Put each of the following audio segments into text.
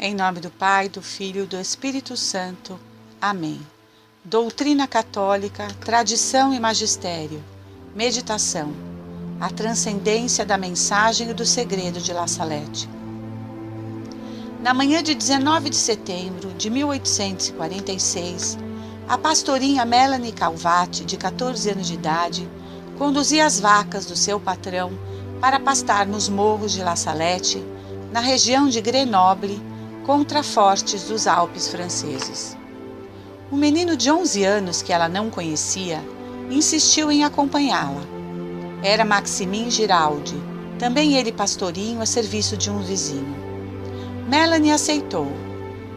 Em nome do Pai, do Filho e do Espírito Santo. Amém. Doutrina católica, tradição e magistério. Meditação. A transcendência da mensagem e do segredo de La Salette. Na manhã de 19 de setembro de 1846, a pastorinha Melanie Calvati, de 14 anos de idade, conduzia as vacas do seu patrão para pastar nos morros de La Salette, na região de Grenoble, contrafortes dos Alpes franceses. Um menino de 11 anos que ela não conhecia insistiu em acompanhá-la. Era Maximin Giraldi, também ele pastorinho a serviço de um vizinho. Melanie aceitou.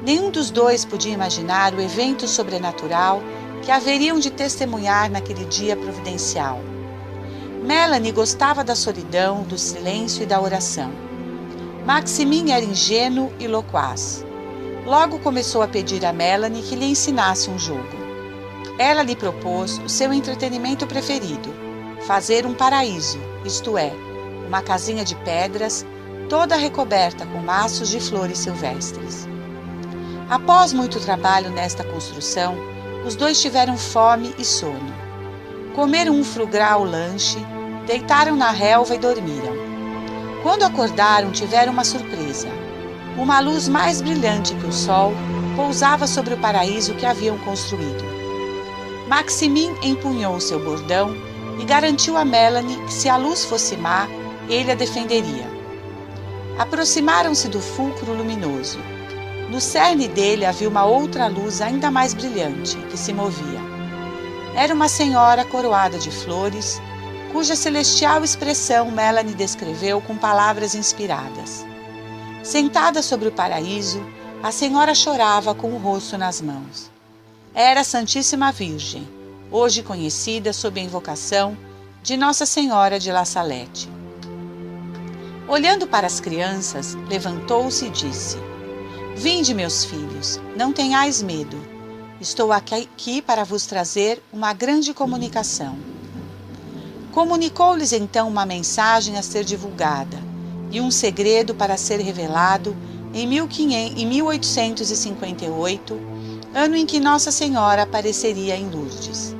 Nenhum dos dois podia imaginar o evento sobrenatural que haveriam de testemunhar naquele dia providencial. Melanie gostava da solidão, do silêncio e da oração. Maximin era ingênuo e loquaz. Logo começou a pedir a Melanie que lhe ensinasse um jogo. Ela lhe propôs o seu entretenimento preferido, fazer um paraíso, isto é, uma casinha de pedras, toda recoberta com maços de flores silvestres. Após muito trabalho nesta construção, os dois tiveram fome e sono. Comeram um frugral lanche, deitaram na relva e dormiram. Quando acordaram, tiveram uma surpresa. Uma luz mais brilhante que o sol pousava sobre o paraíso que haviam construído. Maximin empunhou seu bordão e garantiu a Melanie que, se a luz fosse má, ele a defenderia. Aproximaram-se do fulcro luminoso. No cerne dele havia uma outra luz ainda mais brilhante, que se movia. Era uma senhora coroada de flores, cuja celestial expressão Melanie descreveu com palavras inspiradas. Sentada sobre o paraíso, a senhora chorava com o rosto nas mãos. Era a Santíssima Virgem, hoje conhecida sob a invocação de Nossa Senhora de La Salette. Olhando para as crianças, levantou-se e disse: "Vinde, meus filhos, não tenhais medo. Estou aqui para vos trazer uma grande comunicação." Comunicou-lhes então uma mensagem a ser divulgada e um segredo para ser revelado em 1858, ano em que Nossa Senhora apareceria em Lourdes,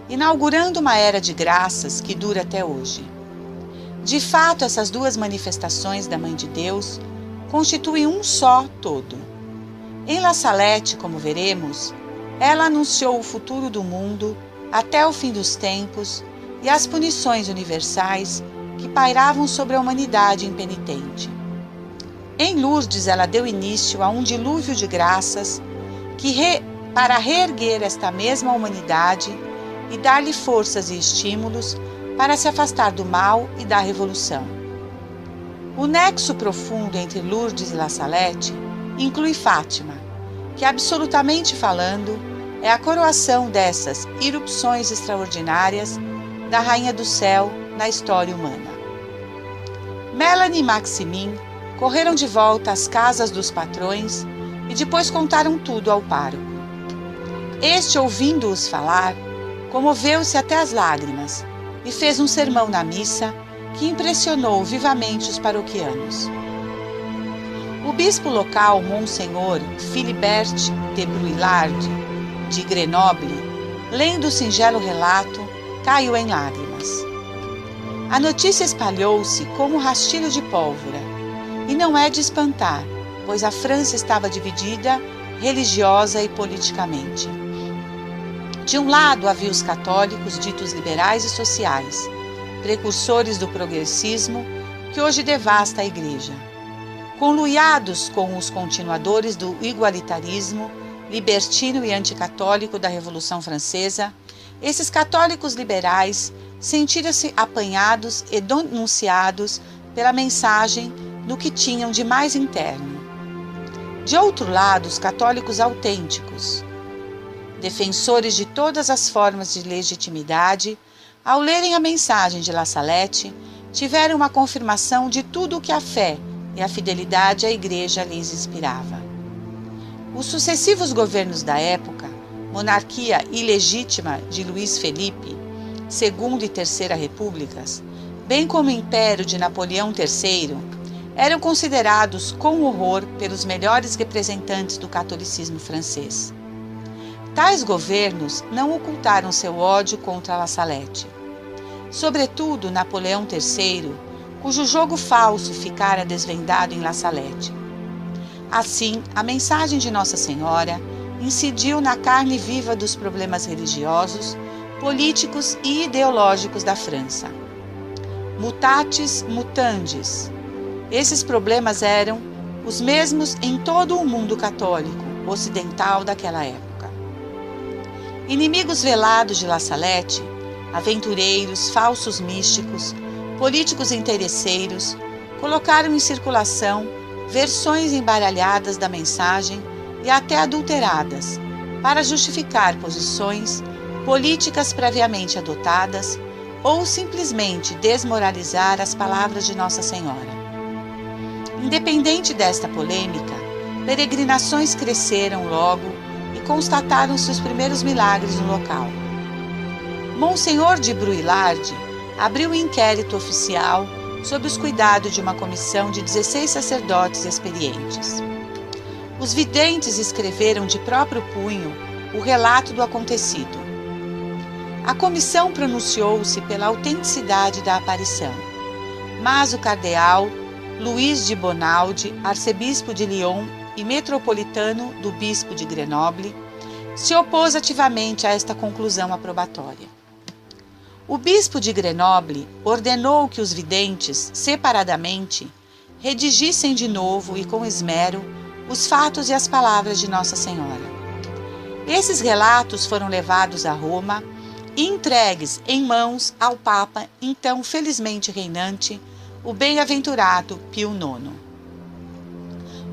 inaugurando uma era de graças que dura até hoje. De fato, essas duas manifestações da Mãe de Deus constituem um só todo. Em La Salette, como veremos, ela anunciou o futuro do mundo até o fim dos tempos e as punições universais que pairavam sobre a humanidade impenitente. Em Lourdes, ela deu início a um dilúvio de graças para reerguer esta mesma humanidade e dar-lhe forças e estímulos para se afastar do mal e da revolução. O nexo profundo entre Lourdes e La Salette inclui Fátima, que, absolutamente falando, é a coroação dessas irrupções extraordinárias da Rainha do Céu na história humana. Melanie e Maximin correram de volta às casas dos patrões e depois contaram tudo ao pároco. Este, ouvindo-os falar, comoveu-se até as lágrimas e fez um sermão na missa que impressionou vivamente os paroquianos. O bispo local, Monsenhor Philibert de Bruyard, de Grenoble, lendo o singelo relato, caiu em lágrimas. A notícia espalhou-se como um rastilho de pólvora, e não é de espantar, pois a França estava dividida religiosa e politicamente. De um lado havia os católicos ditos liberais e sociais, precursores do progressismo que hoje devasta a Igreja. Conluiados com os continuadores do igualitarismo, libertino e anticatólico da Revolução Francesa, esses católicos liberais sentiram-se apanhados e denunciados pela mensagem do que tinham de mais interno. De outro lado, os católicos autênticos, defensores de todas as formas de legitimidade, ao lerem a mensagem de La Salette, tiveram uma confirmação de tudo o que a fé e a fidelidade à Igreja lhes inspirava. Os sucessivos governos da época, monarquia ilegítima de Luís Felipe, Segunda e Terceira Repúblicas, bem como o Império de Napoleão III, eram considerados com horror pelos melhores representantes do catolicismo francês. Tais governos não ocultaram seu ódio contra La Salette. Sobretudo Napoleão III, cujo jogo falso ficara desvendado em La Salette. Assim, a mensagem de Nossa Senhora incidiu na carne viva dos problemas religiosos, políticos e ideológicos da França. Mutatis mutandis. Esses problemas eram os mesmos em todo o mundo católico ocidental daquela época. Inimigos velados de La Salette, aventureiros, falsos místicos, políticos interesseiros, colocaram em circulação versões embaralhadas da mensagem e até adulteradas, para justificar posições políticas previamente adotadas ou simplesmente desmoralizar as palavras de Nossa Senhora. Independente desta polêmica, peregrinações cresceram logo e constataram-se os primeiros milagres no local. Monsenhor de Bruylard abriu um inquérito oficial sob os cuidados de uma comissão de 16 sacerdotes experientes. Os videntes escreveram de próprio punho o relato do acontecido. A comissão pronunciou-se pela autenticidade da aparição, mas o cardeal Luís de Bonald, arcebispo de Lyon e metropolitano do bispo de Grenoble, se opôs ativamente a esta conclusão aprobatória. O bispo de Grenoble ordenou que os videntes, separadamente, redigissem de novo e com esmero os fatos e as palavras de Nossa Senhora. Esses relatos foram levados a Roma e entregues em mãos ao Papa, então felizmente reinante, o bem-aventurado Pio IX.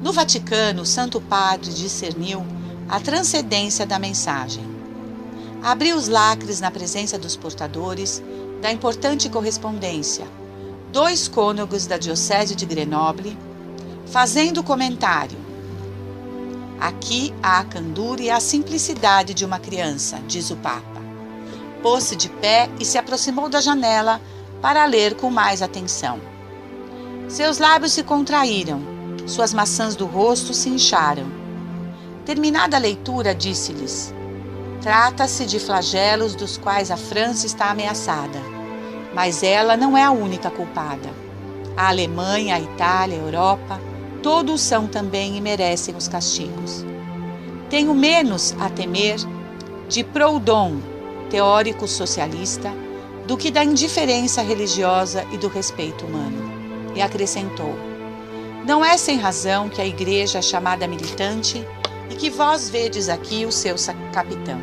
No Vaticano, o Santo Padre discerniu a transcendência da mensagem. Abriu os lacres na presença dos portadores da importante correspondência, 2 cônegos da Diocese de Grenoble, fazendo o comentário: aqui há a candura e a simplicidade de uma criança, diz o Papa. Pôs-se de pé e se aproximou da janela para ler com mais atenção. Seus lábios se contraíram, suas maçãs do rosto se incharam. Terminada a leitura, disse-lhes: trata-se de flagelos dos quais a França está ameaçada, mas ela não é a única culpada. A Alemanha, a Itália, a Europa, todos são também e merecem os castigos. Tenho menos a temer de Proudhon, teórico socialista, do que da indiferença religiosa e do respeito humano. E acrescentou: não é sem razão que a Igreja é chamada militante e que vós vedes aqui o seu capitão.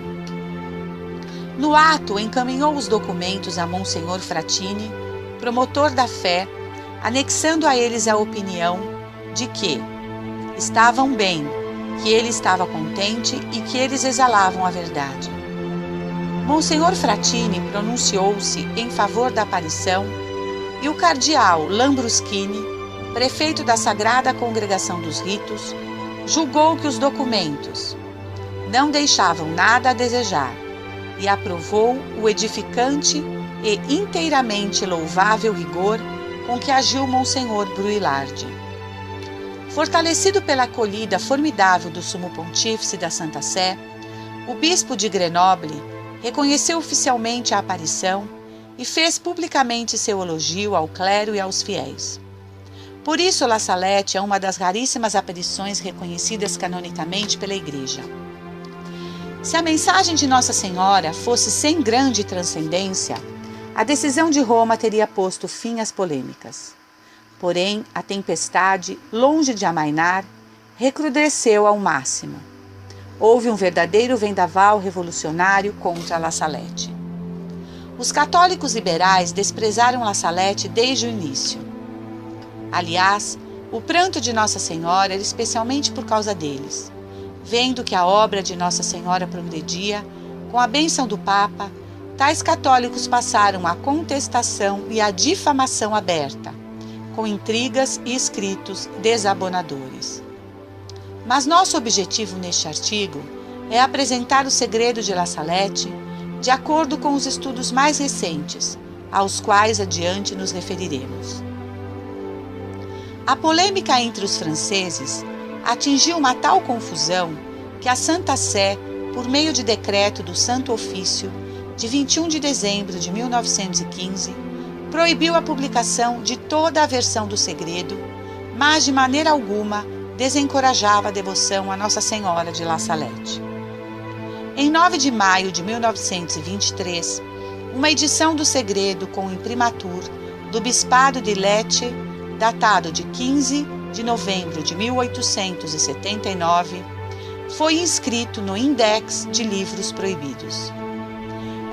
No ato, encaminhou os documentos a Monsenhor Frattini, promotor da fé, anexando a eles a opinião de que estavam bem, que ele estava contente e que eles exalavam a verdade. Monsenhor Frattini pronunciou-se em favor da aparição e o cardeal Lambruschini, prefeito da Sagrada Congregação dos Ritos, julgou que os documentos não deixavam nada a desejar e aprovou o edificante e inteiramente louvável rigor com que agiu Monsenhor Bruylard. Fortalecido pela acolhida formidável do Sumo Pontífice da Santa Sé, o bispo de Grenoble reconheceu oficialmente a aparição e fez publicamente seu elogio ao clero e aos fiéis. Por isso, La Salette é uma das raríssimas aparições reconhecidas canonicamente pela Igreja. Se a mensagem de Nossa Senhora fosse sem grande transcendência, a decisão de Roma teria posto fim às polêmicas. Porém, a tempestade, longe de amainar, recrudesceu ao máximo. Houve um verdadeiro vendaval revolucionário contra La Salette. Os católicos liberais desprezaram La Salette desde o início. Aliás, o pranto de Nossa Senhora era especialmente por causa deles. Vendo que a obra de Nossa Senhora progredia, com a bênção do Papa, tais católicos passaram à contestação e à difamação aberta, com intrigas e escritos desabonadores. Mas nosso objetivo neste artigo é apresentar o segredo de La Salette de acordo com os estudos mais recentes, aos quais adiante nos referiremos. A polêmica entre os franceses atingiu uma tal confusão que a Santa Sé, por meio de decreto do Santo Ofício, de 21 de dezembro de 1915, proibiu a publicação de toda a versão do segredo, mas de maneira alguma desencorajava a devoção a Nossa Senhora de La Salette. Em 9 de maio de 1923, uma edição do segredo com imprimatur do Bispado de Lecce, datado de 15 de novembro de 1879, foi inscrito no Index de Livros Proibidos.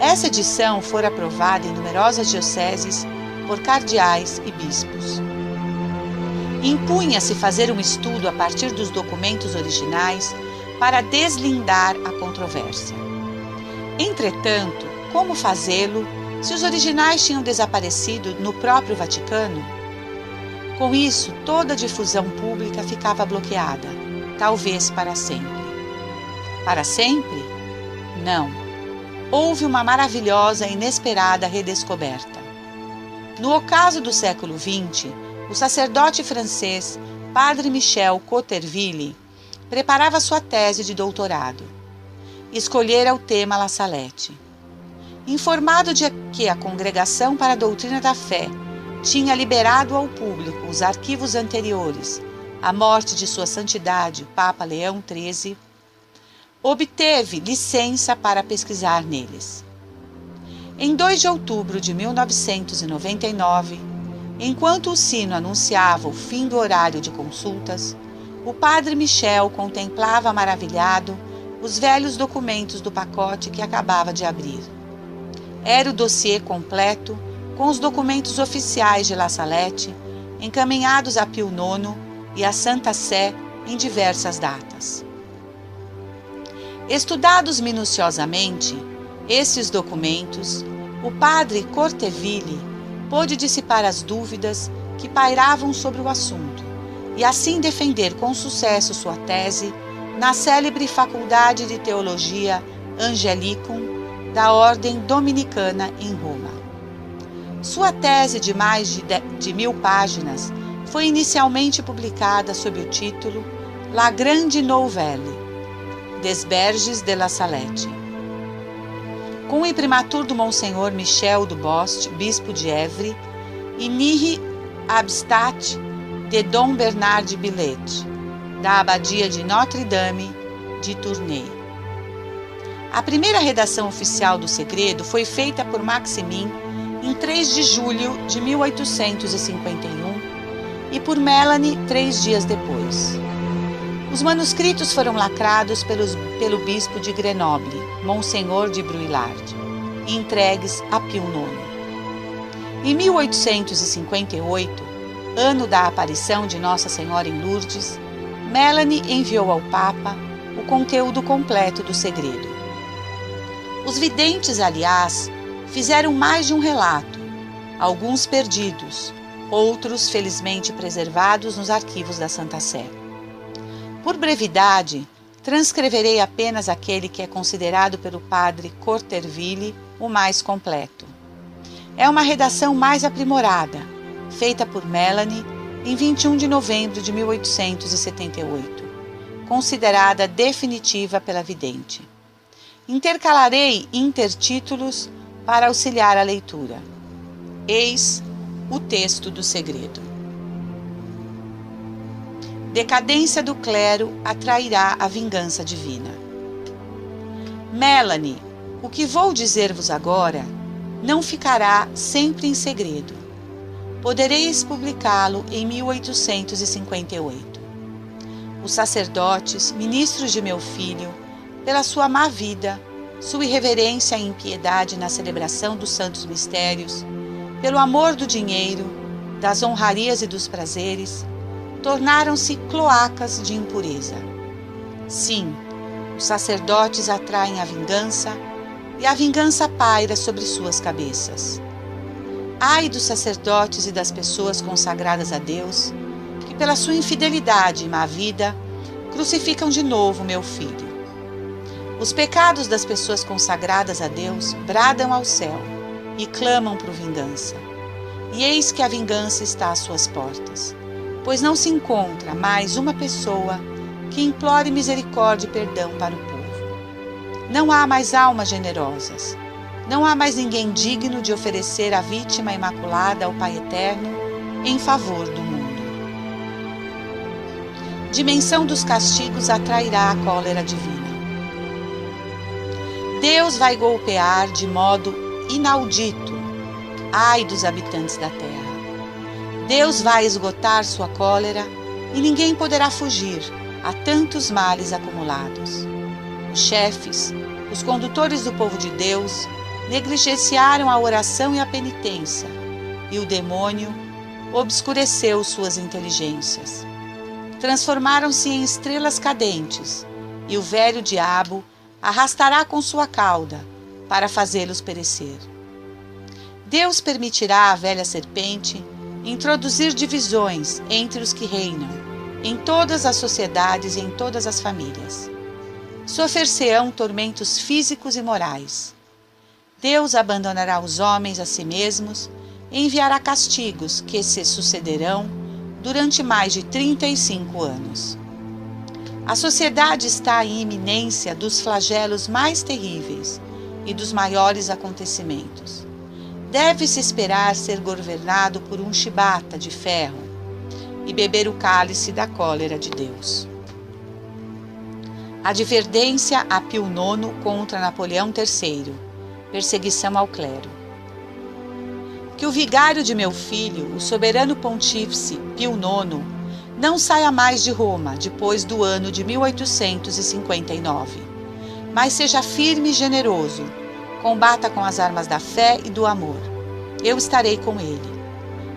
Essa edição fora aprovada em numerosas dioceses por cardeais e bispos. Impunha-se fazer um estudo a partir dos documentos originais para deslindar a controvérsia. Entretanto, como fazê-lo se os originais tinham desaparecido no próprio Vaticano? Com isso, toda a difusão pública ficava bloqueada, talvez para sempre. Para sempre? Não. Houve uma maravilhosa e inesperada redescoberta. No ocaso do século XX, o sacerdote francês Padre Michel Coterville preparava sua tese de doutorado. Escolhera o tema La Salette. Informado de que a Congregação para a Doutrina da Fé tinha liberado ao público os arquivos anteriores à morte de Sua Santidade, o Papa Leão XIII, obteve licença para pesquisar neles. Em 2 de outubro de 1999, enquanto o sino anunciava o fim do horário de consultas, o padre Michel contemplava maravilhado os velhos documentos do pacote que acabava de abrir. Era o dossiê completo com os documentos oficiais de La Salette, encaminhados a Pio IX e a Santa Sé em diversas datas. Estudados minuciosamente, esses documentos, o padre Coterville pôde dissipar as dúvidas que pairavam sobre o assunto e assim defender com sucesso sua tese na célebre Faculdade de Teologia Angelicum da Ordem Dominicana em Roma. Sua tese de mais de 1000 páginas foi inicialmente publicada sob o título La Grande Nouvelle, des Berges de La Salette. Com o imprimatur do Monsenhor Michel Dubost, bispo de Évry, e Nihil Abstat de Dom Bernard Billet, da abadia de Notre-Dame de Tournai. A primeira redação oficial do segredo foi feita por Maximin em 3 de julho de 1851 e por Melanie 3 dias depois. Os manuscritos foram lacrados pelo bispo de Grenoble, Monsenhor de Bruylard, e entregues a Pio IX. Em 1858, ano da aparição de Nossa Senhora em Lourdes, Melanie enviou ao Papa o conteúdo completo do segredo. Os videntes, aliás, fizeram mais de um relato, alguns perdidos, outros felizmente preservados nos arquivos da Santa Sé. Por brevidade, transcreverei apenas aquele que é considerado pelo padre Coterville o mais completo. É uma redação mais aprimorada, feita por Melanie em 21 de novembro de 1878, considerada definitiva pela vidente. Intercalarei intertítulos para auxiliar a leitura. Eis o texto do segredo. Decadência do clero atrairá a vingança divina. Melanie, o que vou dizer-vos agora não ficará sempre em segredo. Podereis publicá-lo em 1858. Os sacerdotes, ministros de meu filho, pela sua má vida, sua irreverência e impiedade na celebração dos santos mistérios, pelo amor do dinheiro, das honrarias e dos prazeres, tornaram-se cloacas de impureza. Sim, os sacerdotes atraem a vingança e a vingança paira sobre suas cabeças. Ai dos sacerdotes e das pessoas consagradas a Deus, que pela sua infidelidade e má vida crucificam de novo meu filho. Os pecados das pessoas consagradas a Deus bradam ao céu e clamam por vingança. E eis que a vingança está às suas portas. pois não se encontra mais uma pessoa que implore misericórdia e perdão para o povo. Não há mais almas generosas. Não há mais ninguém digno de oferecer a vítima imaculada ao Pai Eterno em favor do mundo. Dimensão dos castigos atrairá a cólera divina. Deus vai golpear de modo inaudito, ai dos habitantes da terra. Deus vai esgotar sua cólera e ninguém poderá fugir a tantos males acumulados. Os chefes, os condutores do povo de Deus, negligenciaram a oração e a penitência, e o demônio obscureceu suas inteligências. Transformaram-se em estrelas cadentes, e o velho diabo arrastará com sua cauda para fazê-los perecer. Deus permitirá à velha serpente introduzir divisões entre os que reinam, em todas as sociedades e em todas as famílias. Sofrer-se-ão tormentos físicos e morais. Deus abandonará os homens a si mesmos e enviará castigos que se sucederão durante mais de 35 anos. A sociedade está em iminência dos flagelos mais terríveis e dos maiores acontecimentos. Deve-se esperar ser governado por um chibata de ferro e beber o cálice da cólera de Deus. Advertência a Pio IX contra Napoleão III. Perseguição ao clero. Que o vigário de meu filho, o soberano pontífice Pio IX, não saia mais de Roma depois do ano de 1859, mas seja firme e generoso, combata com as armas da fé e do amor. Eu estarei com ele.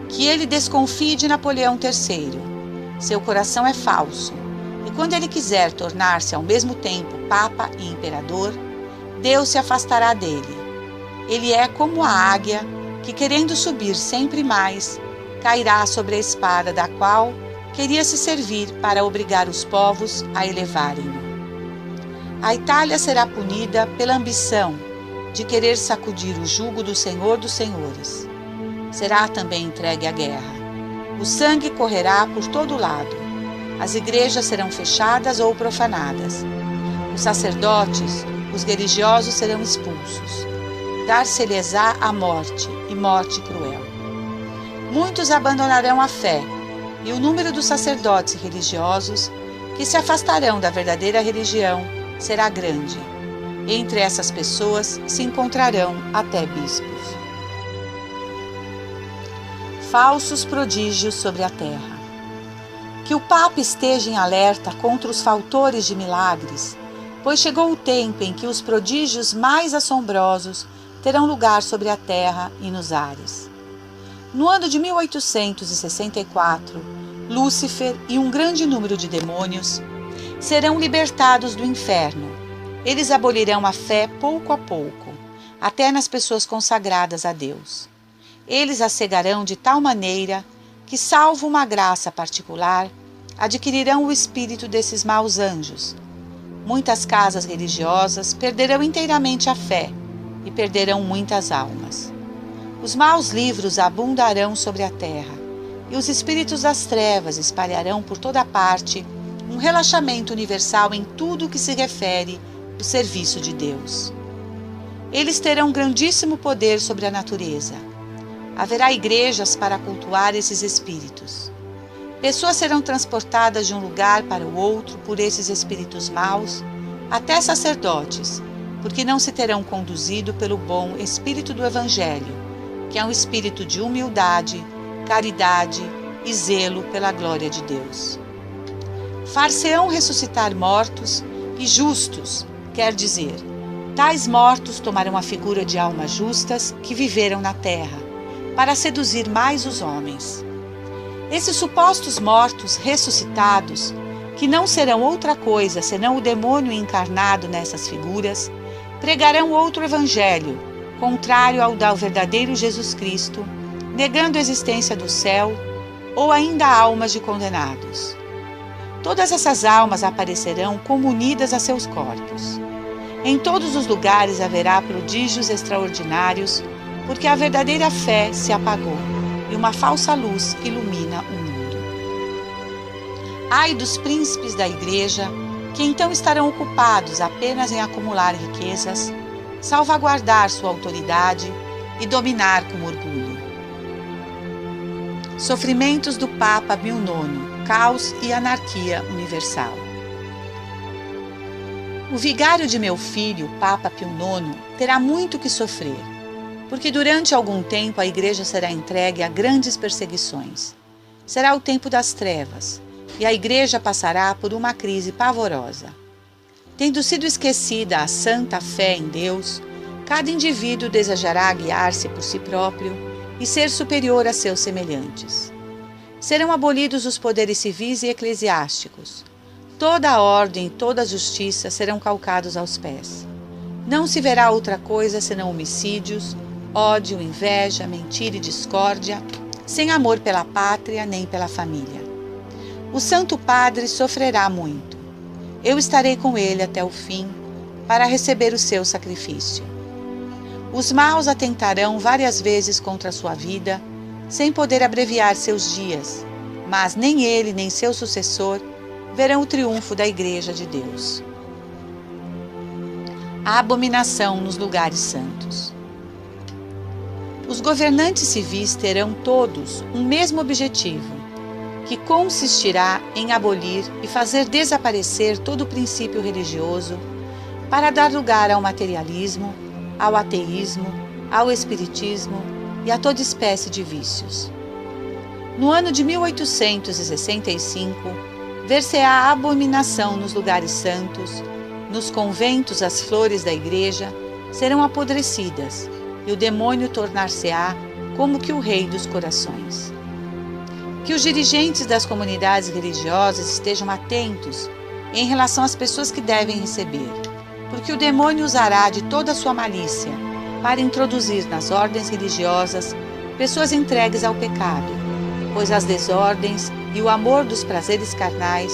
Que ele desconfie de Napoleão III. Seu coração é falso, e quando ele quiser tornar-se ao mesmo tempo Papa e Imperador, Deus se afastará dele. Ele é como a águia que, querendo subir sempre mais, cairá sobre a espada da qual queria se servir para obrigar os povos a elevarem-no. A Itália será punida pela ambição de querer sacudir o jugo do Senhor dos Senhores. Será também entregue à guerra. O sangue correrá por todo lado. As igrejas serão fechadas ou profanadas. Os sacerdotes, os religiosos serão expulsos. Dar-se-lhes-á a morte, e morte cruel. Muitos abandonarão a fé, e o número dos sacerdotes religiosos que se afastarão da verdadeira religião será grande. Entre essas pessoas se encontrarão até bispos. Falsos prodígios sobre a terra. Que o Papa esteja em alerta contra os fautores de milagres, pois chegou o tempo em que os prodígios mais assombrosos terão lugar sobre a terra e nos ares. No ano de 1864, Lúcifer e um grande número de demônios serão libertados do inferno. Eles abolirão a fé pouco a pouco, até nas pessoas consagradas a Deus. Eles a cegarão de tal maneira que, salvo uma graça particular, adquirirão o espírito desses maus anjos. Muitas casas religiosas perderão inteiramente a fé e perderão muitas almas. Os maus livros abundarão sobre a terra, e os espíritos das trevas espalharão por toda parte um relaxamento universal em tudo o que se refere ao serviço de Deus. Eles terão grandíssimo poder sobre a natureza. Haverá igrejas para cultuar esses espíritos. Pessoas serão transportadas de um lugar para o outro por esses espíritos maus, até sacerdotes, porque não se terão conduzido pelo bom espírito do Evangelho, que é um espírito de humildade, caridade e zelo pela glória de Deus. Far-se-ão ressuscitar mortos e justos, quer dizer, tais mortos tomarão a figura de almas justas que viveram na terra, para seduzir mais os homens. Esses supostos mortos ressuscitados, que não serão outra coisa senão o demônio encarnado nessas figuras, pregarão outro evangelho, contrário ao do verdadeiro Jesus Cristo, negando a existência do céu, ou ainda almas de condenados. Todas essas almas aparecerão como unidas a seus corpos. Em todos os lugares haverá prodígios extraordinários, porque a verdadeira fé se apagou e uma falsa luz ilumina o mundo. Ai dos príncipes da igreja, que então estarão ocupados apenas em acumular riquezas, salvaguardar sua autoridade e dominar com orgulho. Sofrimentos do Papa Pio IX, caos e anarquia universal. O vigário de meu filho, Papa Pio IX, terá muito que sofrer, porque durante algum tempo a Igreja será entregue a grandes perseguições. Será o tempo das trevas, e a Igreja passará por uma crise pavorosa. Tendo sido esquecida a santa fé em Deus, cada indivíduo desejará guiar-se por si próprio e ser superior a seus semelhantes. Serão abolidos os poderes civis e eclesiásticos. Toda a ordem e toda a justiça serão calcados aos pés. Não se verá outra coisa senão homicídios, ódio, inveja, mentira e discórdia, sem amor pela pátria nem pela família. O Santo Padre sofrerá muito. Eu estarei com ele até o fim, para receber o seu sacrifício. Os maus atentarão várias vezes contra a sua vida, sem poder abreviar seus dias, mas nem ele nem seu sucessor verão o triunfo da Igreja de Deus. A abominação nos lugares santos. Os governantes civis terão todos um mesmo objetivo, que consistirá em abolir e fazer desaparecer todo o princípio religioso para dar lugar ao materialismo, ao ateísmo, ao espiritismo e a toda espécie de vícios. No ano de 1865, ver-se-á a abominação nos lugares santos, nos conventos as flores da Igreja serão apodrecidas e o demônio tornar-se-á como que o rei dos corações. Que os dirigentes das comunidades religiosas estejam atentos em relação às pessoas que devem receber, porque o demônio usará de toda a sua malícia para introduzir nas ordens religiosas pessoas entregues ao pecado, pois as desordens e o amor dos prazeres carnais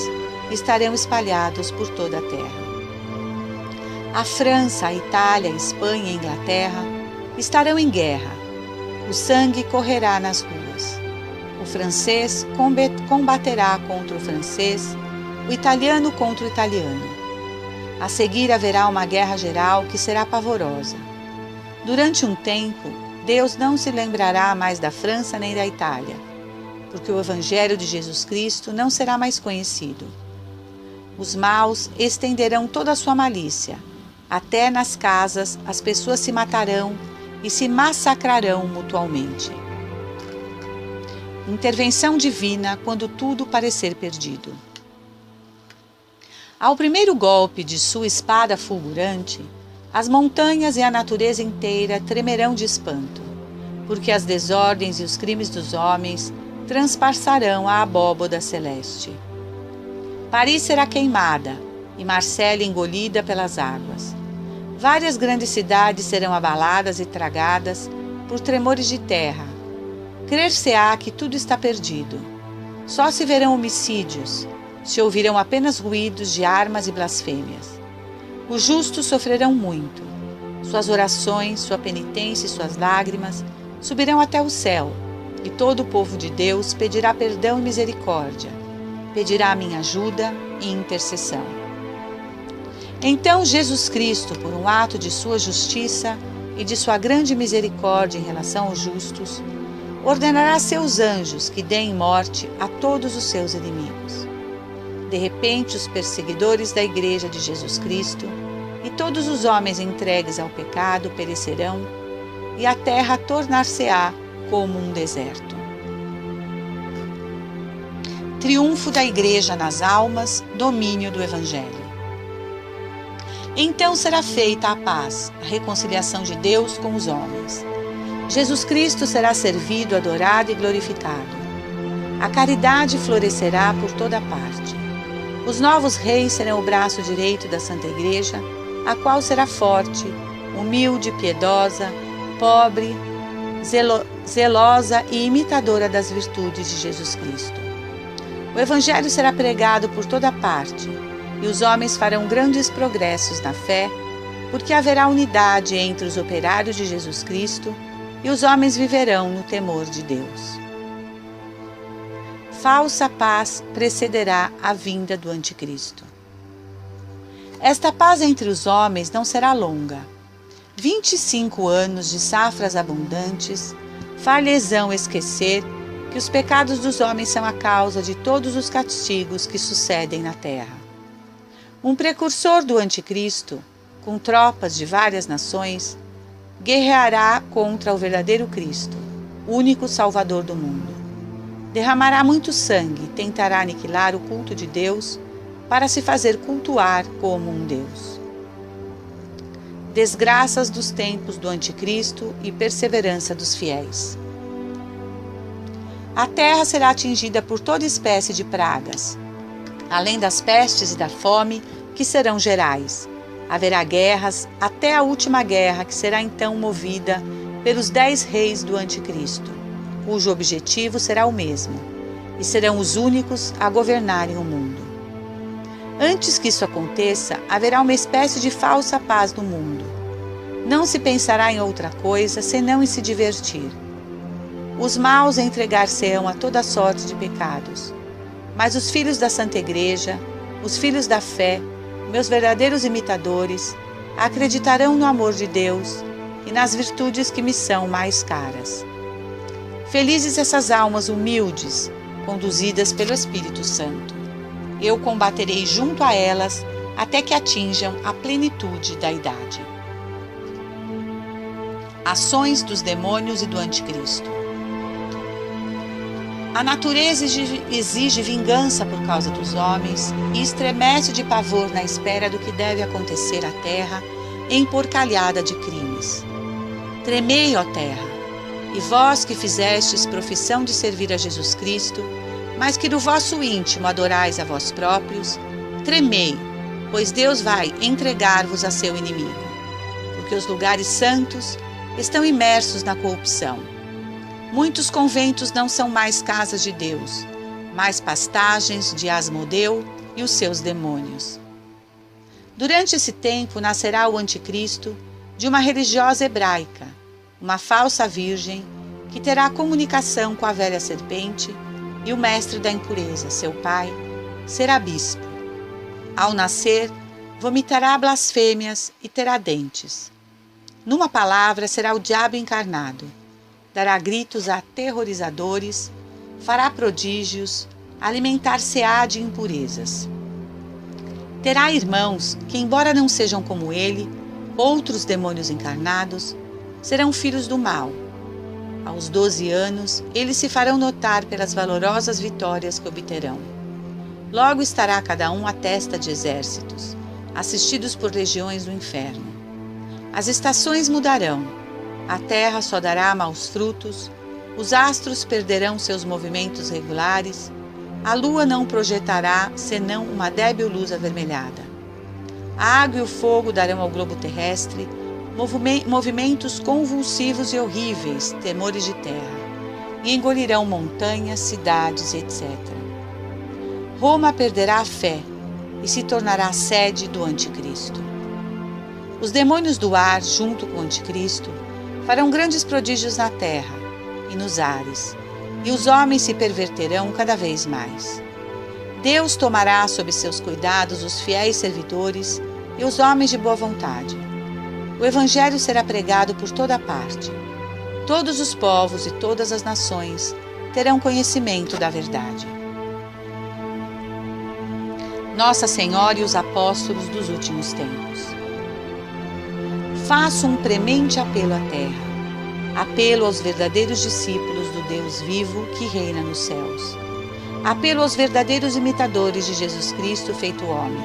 estarão espalhados por toda a terra. A França, a Itália, a Espanha e a Inglaterra estarão em guerra. O sangue correrá nas ruas. O francês combaterá contra o francês, o italiano contra o italiano. A seguir haverá uma guerra geral que será pavorosa. Durante um tempo, Deus não se lembrará mais da França nem da Itália, porque o Evangelho de Jesus Cristo não será mais conhecido. Os maus estenderão toda a sua malícia. Até nas casas as pessoas se matarão e se massacrarão mutuamente. Intervenção divina quando tudo parecer perdido. Ao primeiro golpe de sua espada fulgurante, as montanhas e a natureza inteira tremerão de espanto, porque as desordens e os crimes dos homens transpassarão a abóboda celeste. Paris será queimada e Marsella engolida pelas águas. Várias grandes cidades serão abaladas e tragadas por tremores de terra. Crer-se-á que tudo está perdido. Só se verão homicídios, se ouvirão apenas ruídos de armas e blasfêmias. Os justos sofrerão muito. Suas orações, sua penitência e suas lágrimas subirão até o céu, e todo o povo de Deus pedirá perdão e misericórdia, pedirá a minha ajuda e intercessão. Então Jesus Cristo, por um ato de sua justiça e de sua grande misericórdia em relação aos justos, ordenará a seus anjos que deem morte a todos os seus inimigos. De repente, os perseguidores da Igreja de Jesus Cristo e todos os homens entregues ao pecado perecerão, e a terra tornar-se-á como um deserto. Triunfo da Igreja nas almas, domínio do Evangelho. Então será feita a paz, a reconciliação de Deus com os homens. Jesus Cristo será servido, adorado e glorificado. A caridade florescerá por toda parte. Os novos reis serão o braço direito da Santa Igreja, a qual será forte, humilde, piedosa, pobre, zelosa e imitadora das virtudes de Jesus Cristo. O Evangelho será pregado por toda parte, e os homens farão grandes progressos na fé, porque haverá unidade entre os operários de Jesus Cristo, e os homens viverão no temor de Deus. falsa paz precederá a vinda do Anticristo. Esta paz entre os homens não será longa. 25 anos de safras abundantes far-lhes-ão esquecer que os pecados dos homens são a causa de todos os castigos que sucedem na terra. Um precursor do Anticristo, com tropas de várias nações, guerreará contra o verdadeiro Cristo, único Salvador do mundo. Derramará muito sangue e tentará aniquilar o culto de Deus para se fazer cultuar como um Deus. Desgraças dos tempos do Anticristo e perseverança dos fiéis. A terra será atingida por toda espécie de pragas, além das pestes e da fome, que serão gerais. Haverá guerras até a última guerra, que será então movida pelos 10 reis do Anticristo, cujo objetivo será o mesmo, e serão os únicos a governarem o mundo. Antes que isso aconteça, haverá uma espécie de falsa paz no mundo. Não se pensará em outra coisa senão em se divertir. Os maus entregar-se-ão a toda sorte de pecados, mas os filhos da Santa Igreja, os filhos da fé, meus verdadeiros imitadores, acreditarão no amor de Deus e nas virtudes que me são mais caras. Felizes essas almas humildes, conduzidas pelo Espírito Santo. Eu combaterei junto a elas até que atinjam a plenitude da idade. Ações dos demônios e do Anticristo. A natureza exige vingança por causa dos homens e estremece de pavor na espera do que deve acontecer à terra emporcalhada de crimes. Tremei, ó terra, e vós que fizestes profissão de servir a Jesus Cristo, mas que do vosso íntimo adorais a vós próprios, tremei, pois Deus vai entregar-vos a seu inimigo, porque os lugares santos estão imersos na corrupção. Muitos conventos não são mais casas de Deus, mas pastagens de Asmodeu e os seus demônios. Durante esse tempo nascerá o Anticristo de uma religiosa hebraica, uma falsa virgem, que terá comunicação com a velha serpente, e o mestre da impureza, seu pai, será bispo. Ao nascer, vomitará blasfêmias e terá dentes. Numa palavra, será o diabo encarnado. Dará gritos aterrorizadores, fará prodígios, alimentar-se-á de impurezas. Terá irmãos que, embora não sejam como ele, outros demônios encarnados, serão filhos do mal. Aos 12 anos, eles se farão notar pelas valorosas vitórias que obterão. Logo estará cada um à testa de exércitos, assistidos por legiões do inferno. As estações mudarão, a terra só dará maus frutos, os astros perderão seus movimentos regulares, a lua não projetará senão uma débil luz avermelhada. A água e o fogo darão ao globo terrestre movimentos convulsivos e horríveis, temores de terra, e engolirão montanhas, cidades, etc. Roma perderá a fé e se tornará sede do Anticristo. Os demônios do ar, junto com o Anticristo, farão grandes prodígios na terra e nos ares, e os homens se perverterão cada vez mais. Deus tomará sob seus cuidados os fiéis servidores e os homens de boa vontade. O Evangelho será pregado por toda parte. Todos os povos e todas as nações terão conhecimento da verdade. Nossa Senhora e os apóstolos dos últimos tempos. Faço um premente apelo à terra, apelo aos verdadeiros discípulos do Deus vivo que reina nos céus, apelo aos verdadeiros imitadores de Jesus Cristo feito homem,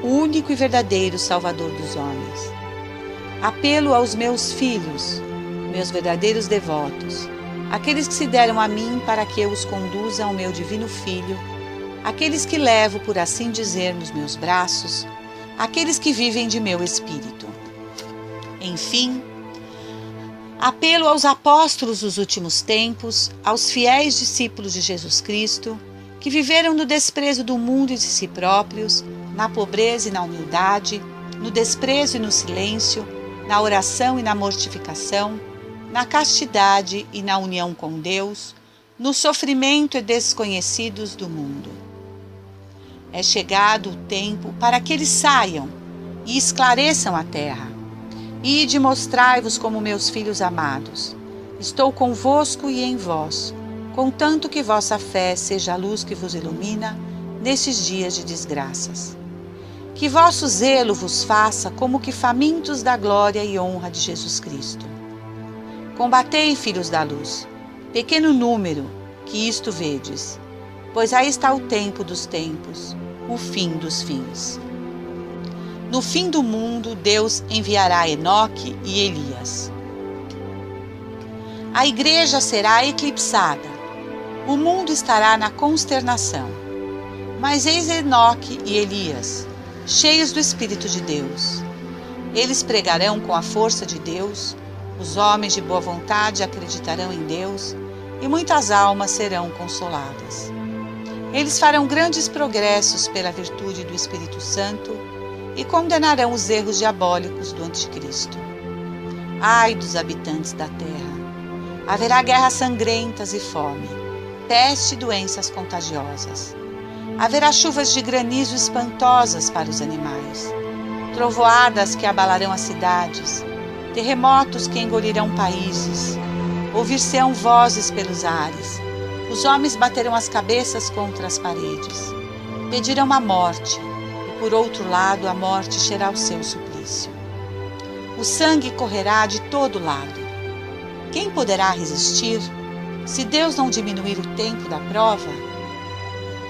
o único e verdadeiro Salvador dos homens. Apelo aos meus filhos, meus verdadeiros devotos, aqueles que se deram a mim para que eu os conduza ao meu divino Filho, aqueles que levo, por assim dizer, nos meus braços, aqueles que vivem de meu espírito. Enfim, apelo aos apóstolos dos últimos tempos, aos fiéis discípulos de Jesus Cristo, que viveram no desprezo do mundo e de si próprios, na pobreza e na humildade, no desprezo e no silêncio, na oração e na mortificação, na castidade e na união com Deus, no sofrimento e desconhecidos do mundo. É chegado o tempo para que eles saiam e esclareçam a terra. Ide mostrai-vos como meus filhos amados. Estou convosco e em vós, contanto que vossa fé seja a luz que vos ilumina nestes dias de desgraças. Que vosso zelo vos faça como que famintos da glória e honra de Jesus Cristo. Combatei, filhos da luz, pequeno número, que isto vedes, pois aí está o tempo dos tempos, o fim dos fins. No fim do mundo, Deus enviará Enoque e Elias. A igreja será eclipsada, o mundo estará na consternação. Mas eis Enoque e Elias, cheios do Espírito de Deus. Eles pregarão com a força de Deus, os homens de boa vontade acreditarão em Deus, e muitas almas serão consoladas. Eles farão grandes progressos pela virtude do Espírito Santo e condenarão os erros diabólicos do Anticristo. Ai dos habitantes da terra! Haverá guerras sangrentas e fome, peste e doenças contagiosas. Haverá chuvas de granizo espantosas para os animais, trovoadas que abalarão as cidades, terremotos que engolirão países. Ouvir-se-ão vozes pelos ares, os homens baterão as cabeças contra as paredes, pedirão a morte, e por outro lado a morte será o seu suplício. O sangue correrá de todo lado. Quem poderá resistir, se Deus não diminuir o tempo da prova?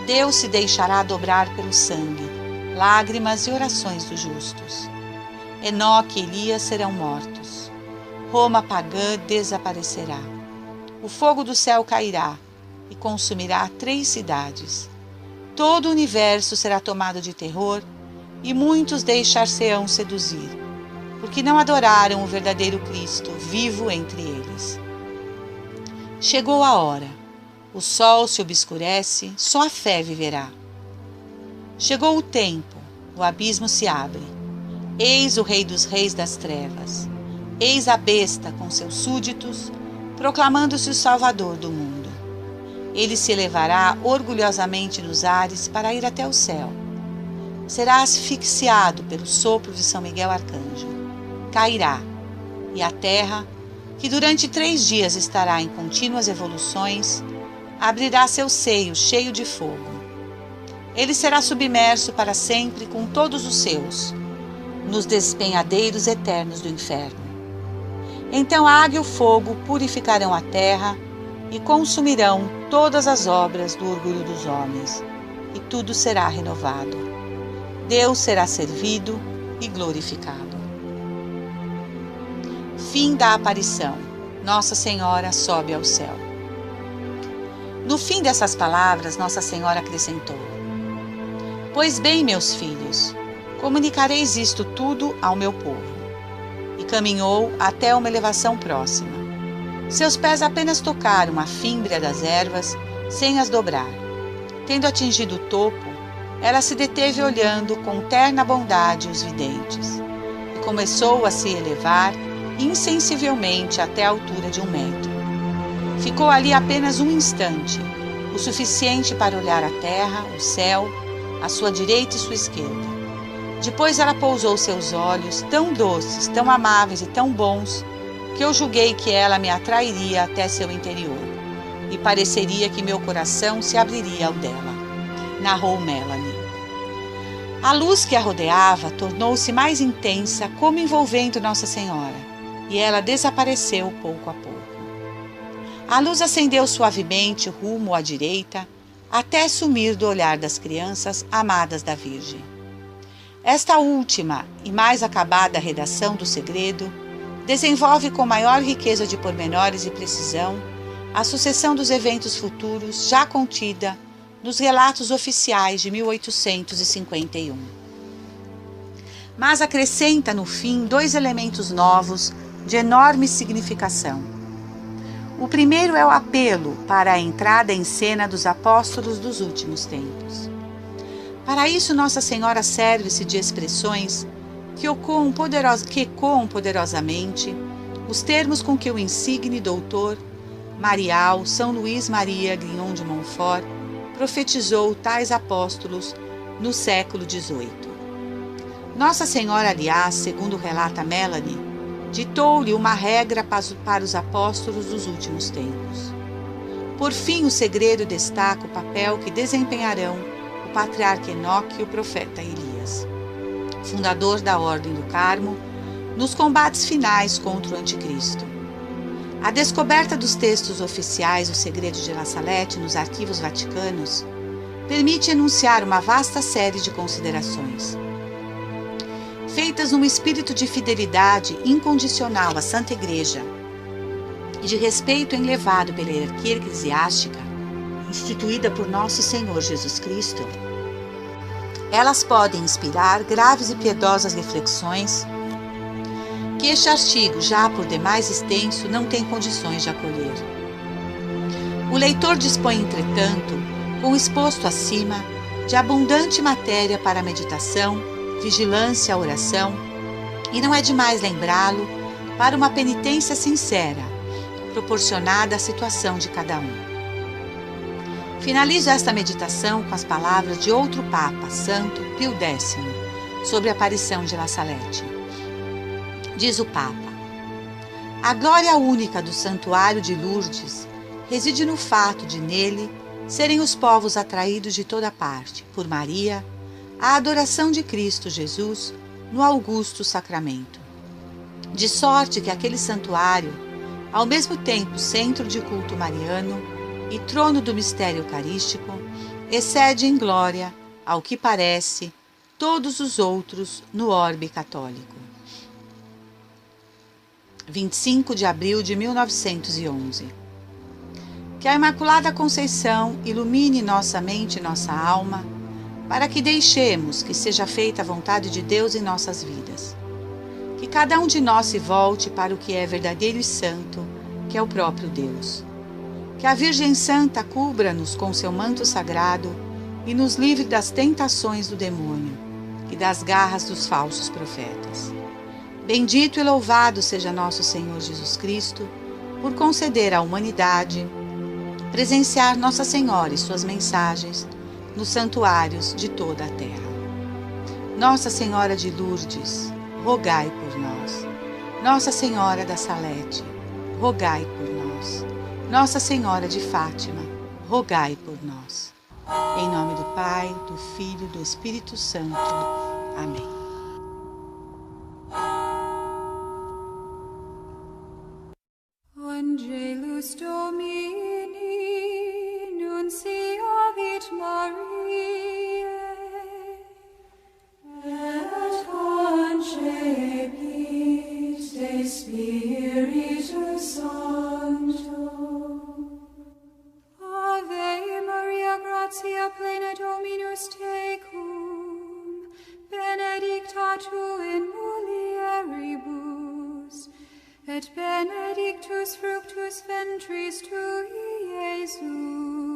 Deus se deixará dobrar pelo sangue, lágrimas e orações dos justos. Enoque e Elias serão mortos. Roma pagã desaparecerá. O fogo do céu cairá e consumirá 3 cidades. Todo o universo será tomado de terror e muitos deixar-se-ão seduzir, porque não adoraram o verdadeiro Cristo vivo entre eles. Chegou a hora. O sol se obscurece, só a fé viverá. Chegou o tempo, o abismo se abre. Eis o Rei dos Reis das Trevas. Eis a besta com seus súditos, proclamando-se o Salvador do mundo. Ele se elevará orgulhosamente nos ares para ir até o céu. Será asfixiado pelo sopro de São Miguel Arcanjo. Cairá, e a terra, que durante 3 dias estará em contínuas evoluções, abrirá seu seio cheio de fogo. Ele será submerso para sempre com todos os seus, nos despenhadeiros eternos do inferno. Então a água e o fogo purificarão a terra e consumirão todas as obras do orgulho dos homens, e tudo será renovado. Deus será servido e glorificado. Fim da aparição. Nossa Senhora sobe ao céu. No fim dessas palavras, Nossa Senhora acrescentou: Pois bem, meus filhos, comunicareis isto tudo ao meu povo. E caminhou até uma elevação próxima. Seus pés apenas tocaram a fímbria das ervas, sem as dobrar. Tendo atingido o topo, ela se deteve olhando com terna bondade os videntes, e começou a se elevar insensivelmente até a altura de 1 metro. Ficou ali apenas um instante, o suficiente para olhar a terra, o céu, à sua direita e sua esquerda. Depois ela pousou seus olhos, tão doces, tão amáveis e tão bons, que eu julguei que ela me atrairia até seu interior, e pareceria que meu coração se abriria ao dela, narrou Melanie. A luz que a rodeava tornou-se mais intensa, como envolvendo Nossa Senhora, e ela desapareceu pouco a pouco. A luz acendeu suavemente rumo à direita, até sumir do olhar das crianças amadas da Virgem. Esta última e mais acabada redação do segredo desenvolve com maior riqueza de pormenores e precisão a sucessão dos eventos futuros já contida nos relatos oficiais de 1851. Mas acrescenta no fim 2 elementos novos de enorme significação. O primeiro é o apelo para a entrada em cena dos apóstolos dos últimos tempos. Para isso, Nossa Senhora serve-se de expressões que ecoam poderosamente os termos com que o insigne doutor Marial, São Luís Maria Grignon de Montfort, profetizou tais apóstolos no século XVIII. Nossa Senhora, aliás, segundo relata Melanie, ditou-lhe uma regra para os apóstolos dos últimos tempos. Por fim, o segredo destaca o papel que desempenharão o patriarca Enoque e o profeta Elias, fundador da Ordem do Carmo, nos combates finais contra o Anticristo. A descoberta dos textos oficiais do Segredo de La Salette nos arquivos vaticanos permite enunciar uma vasta série de considerações. Feitas num espírito de fidelidade incondicional à Santa Igreja e de respeito elevado pela hierarquia eclesiástica, instituída por nosso Senhor Jesus Cristo, elas podem inspirar graves e piedosas reflexões que este artigo, já por demais extenso, não tem condições de acolher. O leitor dispõe, entretanto, com o exposto acima, de abundante matéria para a meditação, vigilância, oração, e não é demais lembrá-lo para uma penitência sincera, proporcionada à situação de cada um. Finalizo esta meditação com as palavras de outro Papa, Santo Pio X, sobre a aparição de La Salette. Diz o Papa: a glória única do Santuário de Lourdes reside no fato de nele serem os povos atraídos de toda parte, por Maria, à adoração de Cristo Jesus no augusto sacramento. De sorte que aquele santuário, ao mesmo tempo centro de culto mariano e trono do mistério eucarístico, excede em glória, ao que parece, todos os outros no orbe católico. 25 de abril de 1911. Que a Imaculada Conceição ilumine nossa mente e nossa alma, para que deixemos que seja feita a vontade de Deus em nossas vidas. Que cada um de nós se volte para o que é verdadeiro e santo, que é o próprio Deus. Que a Virgem Santa cubra-nos com seu manto sagrado e nos livre das tentações do demônio e das garras dos falsos profetas. Bendito e louvado seja nosso Senhor Jesus Cristo, por conceder à humanidade presenciar Nossa Senhora e suas mensagens nos santuários de toda a terra. Nossa Senhora de Lourdes, rogai por nós. Nossa Senhora da Salete, rogai por nós. Nossa Senhora de Fátima, rogai por nós. Em nome do Pai, do Filho e do Espírito Santo. Amém. Angelus Domini, nunciavit Mariae, et concepit de Spiritu Sancto. Ave Maria, gratia plena Dominus tecum, benedicta tu in mulieribus, et benedictus fructus ventris tui, Iesus.